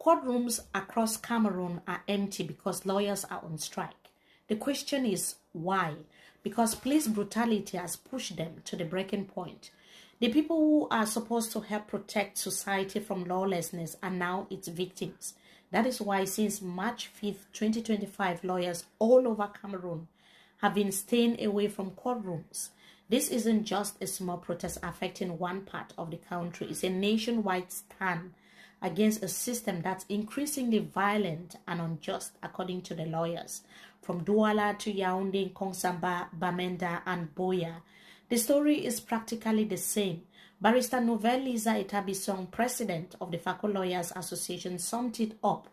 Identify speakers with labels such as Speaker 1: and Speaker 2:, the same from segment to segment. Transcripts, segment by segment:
Speaker 1: Courtrooms across Cameroon are empty because lawyers are on strike. The question is why? Because police brutality has pushed them to the breaking point. The people who are supposed to help protect society from lawlessness are now its victims. That is why since March 5th, 2025, lawyers all over Cameroon have been staying away from courtrooms. This isn't just a small protest affecting one part of the country. It's a nationwide stand against a system that's increasingly violent and unjust, according to the lawyers. From Douala to Yaoundé, Kongsamba, Bamenda, and Boya, the story is practically the same. Barrister Nouvelle Lisa Etabisson, president of the Faco Lawyers Association, summed it up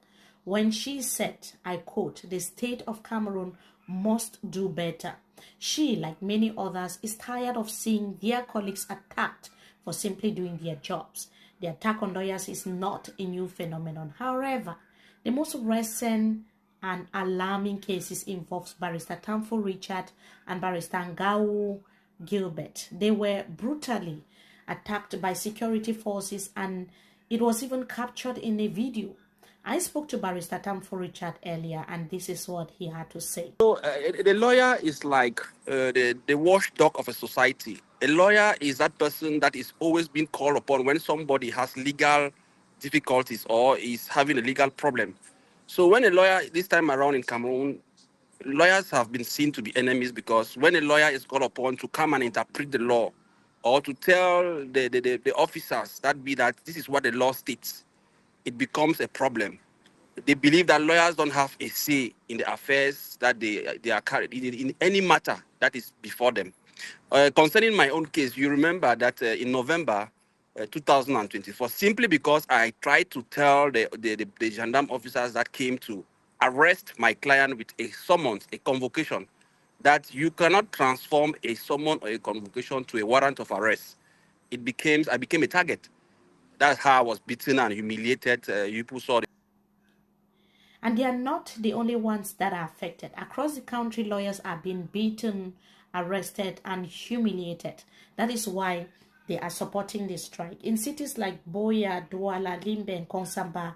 Speaker 1: when she said, I quote, "The state of Cameroon must do better." She, like many others, is tired of seeing their colleagues attacked for simply doing their jobs. The attack on lawyers is not a new phenomenon. However, the most recent and alarming cases involves Barrister Tamfo Richard and Barrister Ngao Gilbert. They were brutally attacked by security forces, and it was even captured in a video. I spoke to Barrister Tamfo Richard earlier, and this is what he had to say.
Speaker 2: So the lawyer is like the watchdog of a society. A lawyer is that person that is always being called upon when somebody has legal difficulties or is having a legal problem. So when a lawyer, this time around in Cameroon, lawyers have been seen to be enemies because when a lawyer is called upon to come and interpret the law or to tell the officers that this is what the law states, it becomes a problem. They believe that lawyers don't have a say in the affairs that they are carried in any matter that is before them. Concerning my own case, you remember that in November 2024, simply because I tried to tell the gendarme officers that came to arrest my client with a summons, a convocation, that you cannot transform a summon or a convocation to a warrant of arrest. I became a target. That's how I was beaten and humiliated. You people saw.
Speaker 1: And they are not the only ones that are affected. Across the country, lawyers are being beaten, arrested, and humiliated. That is why they are supporting this strike. In cities like Boya, Douala, Limbe, and Kongsamba,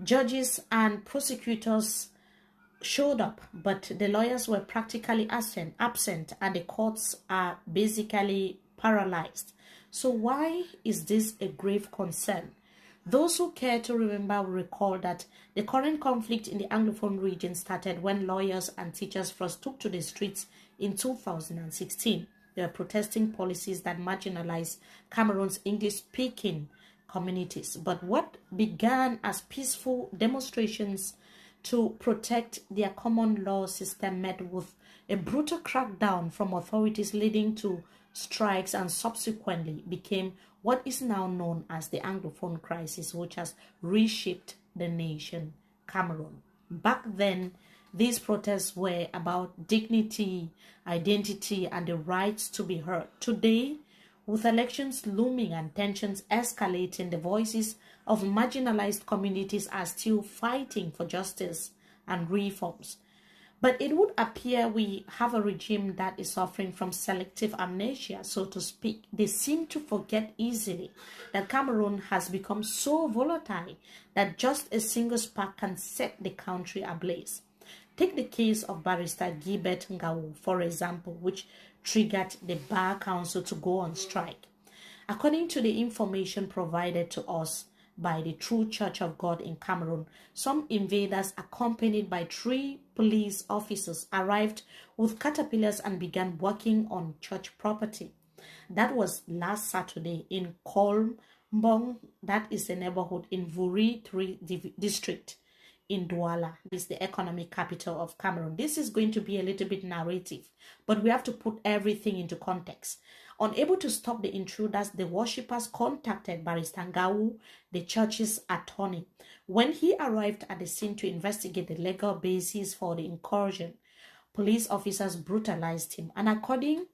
Speaker 1: judges and prosecutors showed up, but the lawyers were practically absent, and the courts are basically paralyzed. So why is this a grave concern? Those who care to remember will recall that the current conflict in the Anglophone region started when lawyers and teachers first took to the streets in 2016. They were protesting policies that marginalized Cameroon's English-speaking communities. But what began as peaceful demonstrations to protect their common law system met with a brutal crackdown from authorities, leading to strikes, and subsequently became what is now known as the Anglophone crisis, which has reshaped the nation, Cameroon. Back then, these protests were about dignity, identity, and the rights to be heard. Today, with elections looming and tensions escalating, the voices of marginalized communities are still fighting for justice and reforms. But it would appear we have a regime that is suffering from selective amnesia, so to speak. They seem to forget easily that Cameroon has become so volatile that just a single spark can set the country ablaze. Take the case of Barrister Gilbert Ngao, for example, which triggered the Bar Council to go on strike. According to the information provided to us by the True Church of God in Cameroon, some invaders accompanied by 3 police officers arrived with caterpillars and began working on church property. That was last Saturday in Kolmbong, that is a neighborhood in Vuri 3 district in Douala. This is the economic capital of Cameroon. This is going to be a little bit narrative, but we have to put everything into context. Unable to stop the intruders, the worshippers contacted Barrister Ngao, the church's attorney. When he arrived at the scene to investigate the legal basis for the incursion, police officers brutalized him. And according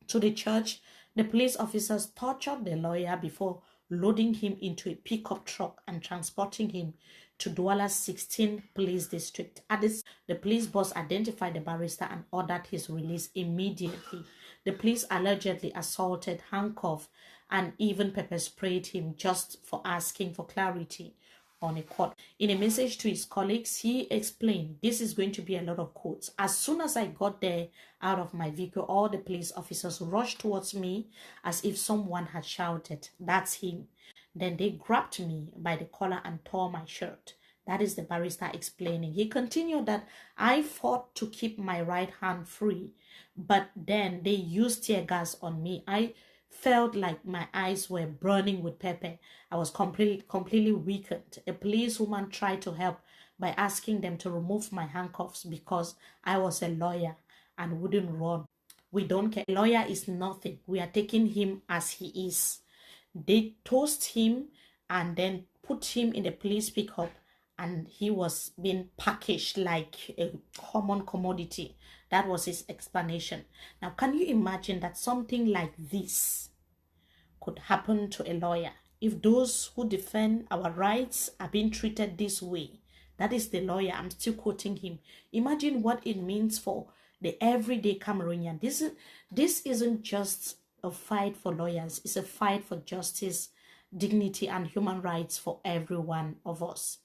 Speaker 1: to the church, the police officers tortured the lawyer before loading him into a pickup truck and transporting him to Douala's 16th police district. At this, the police boss identified the barrister and ordered his release immediately. The police allegedly assaulted, handcuffed, and even pepper sprayed him just for asking for clarity. on a court. In a message to his colleagues, he explained, this is going to be a lot of quotes. As soon as I got there out of my vehicle, all the police officers rushed towards me as if someone had shouted, "That's him." Then they grabbed me by the collar and tore my shirt. That is the barrister explaining. He continued that I fought to keep my right hand free, but then they used tear gas on me. I felt like my eyes were burning with pepper. I was completely weakened. A policewoman tried to help by asking them to remove my handcuffs because I was a lawyer and wouldn't run. We don't care. A lawyer is nothing. We are taking him as he is. They tossed him and then put him in the police pickup, and he was being packaged like a common commodity. That was his explanation. Now, can you imagine that something like this could happen to a lawyer? If those who defend our rights are being treated this way, that is the lawyer, I'm still quoting him. Imagine what it means for the everyday Cameroonian. This isn't just a fight for lawyers, it's a fight for justice, dignity, and human rights for every one of us.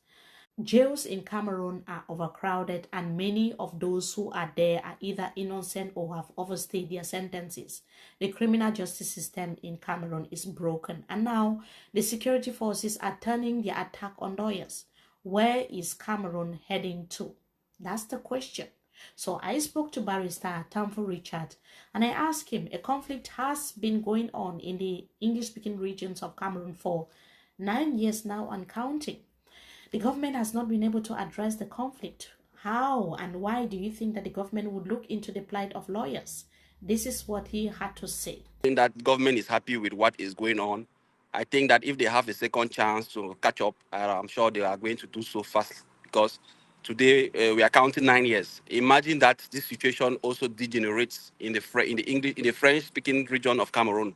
Speaker 1: Jails in Cameroon are overcrowded, and many of those who are there are either innocent or have overstayed their sentences. The criminal justice system in Cameroon is broken, and now the security forces are turning their attack on lawyers. Where is Cameroon heading to? That's the question. So I spoke to Barrister Tamfo Richard, and I asked him, a conflict has been going on in the English-speaking regions of Cameroon for 9 years now and counting. The government has not been able to address the conflict. How and why do you think that the government would look into the plight of lawyers? This is what he had to say.
Speaker 2: I think that government is happy with what is going on. I think that if they have a second chance to catch up, I'm sure they are going to do so fast, because today we are counting 9 years. Imagine that this situation also degenerates in the in the French-speaking region of Cameroon.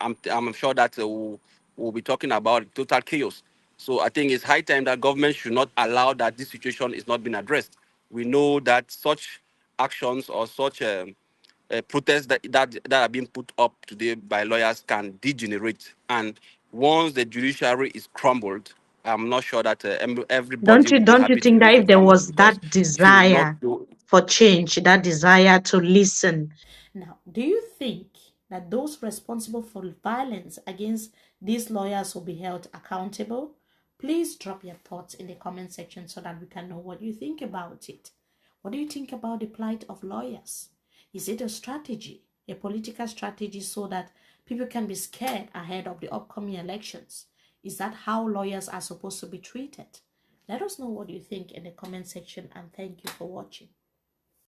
Speaker 2: I'm sure that we'll be talking about total chaos. So I think it's high time that government should not allow that this situation is not being addressed. We know that such actions or such protests that are being put up today by lawyers can degenerate. And once the judiciary is crumbled, I'm not sure that everybody
Speaker 1: Don't you
Speaker 2: will be
Speaker 1: don't you
Speaker 2: happy to
Speaker 1: think that
Speaker 2: live
Speaker 1: if
Speaker 2: in
Speaker 1: there
Speaker 2: Cameroon,
Speaker 1: was
Speaker 2: because
Speaker 1: that
Speaker 2: it will not
Speaker 1: desire
Speaker 2: do.
Speaker 1: for change, that desire to listen? Now, do you think that those responsible for violence against these lawyers will be held accountable? Please drop your thoughts in the comment section so that we can know what you think about it. What do you think about the plight of lawyers? Is it a strategy, a political strategy, so that people can be scared ahead of the upcoming elections? Is that how lawyers are supposed to be treated? Let us know what you think in the comment section, and thank you for watching.